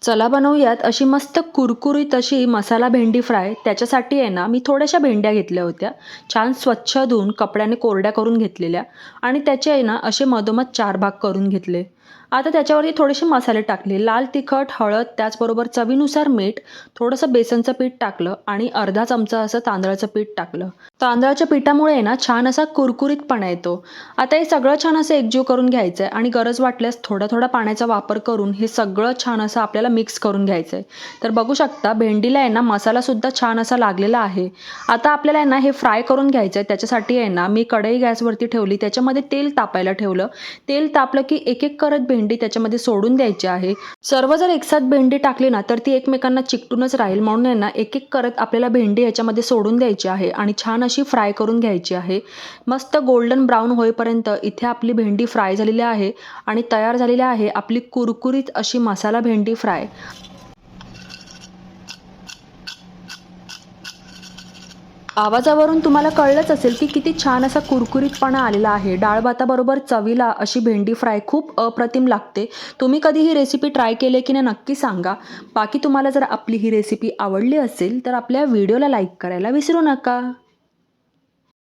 चला बनवूयात अशी मस्त कुरकुरीत अशी मसाला भेंडी फ्राय. त्याच्यासाठी आहे ना, मी थोड्याशा भेंड्या घेतल्या होत्या. छान स्वच्छ धुवून कपड्याने कोरड्या करून घेतलेल्या आणि त्याचे आहे ना, असे मधोमध 4 भाग करून घेतले. आता त्याच्यावरती थोडेसे मसाले टाकले. लाल तिखट, हळद, त्याचबरोबर चवीनुसार मीठ, थोडंसं बेसनचं पीठ टाकलं आणि अर्धा चमचा असं तांदळाचं पीठ टाकलं. तांदळाच्या पिठामुळे आहे ना, छान असा कुरकुरीतपणा येतो. आता हे सगळं छान असं एकजीव करून घ्यायचं आहे आणि गरज वाटल्यास थोडा-थोडा पाण्याचा वापर करून हे सगळं छान असं आपल्याला मिक्स करून घ्यायचं आहे. तर बघू शकता भेंडीला आहे ना मसालासुद्धा छान असा लागलेला आहे. आता आपल्याला आहे ना हे फ्राय करून घ्यायचं आहे. त्याच्यासाठी आहे ना मी कढई गॅसवरती ठेवली. त्याच्यामध्ये तेल तापायला ठेवलं. तेल तापलं की एक-एक करत भेंडी त्याच्यामध्ये सोडून द्यायची आहे. सर्व जर एकसाथ भेंडी टाकली ना तर ती एकमेकांना चिकटूनच राहील. म्हणून आहे ना एक-एक करत आपल्याला भेंडी ह्याच्यामध्ये सोडून द्यायची आहे आणि छान अशी फ्राय करून घ्यायची आहे. मस्त गोल्डन ब्राऊन होईपर्यंत इथे आपली भेंडी फ्राय झालेली आहे आणि तयार झालेली आहे आपली कुरकुरीत अशी मसाला भेंडी फ्राय. आवाजावरून तुम्हाला कळलंच असेल की किती छान असा कुरकुरीतपणा आलेला आहे. डाळ भाताबरोबर चवीला अशी भेंडी फ्राय खूप अप्रतिम लागते. तुम्ही कधी ही रेसिपी ट्राय केली की नाही नक्की सांगा. बाकी तुम्हाला जर आपली ही रेसिपी आवडली असेल तर आपल्या व्हिडिओला लाईक करायला विसरू नका.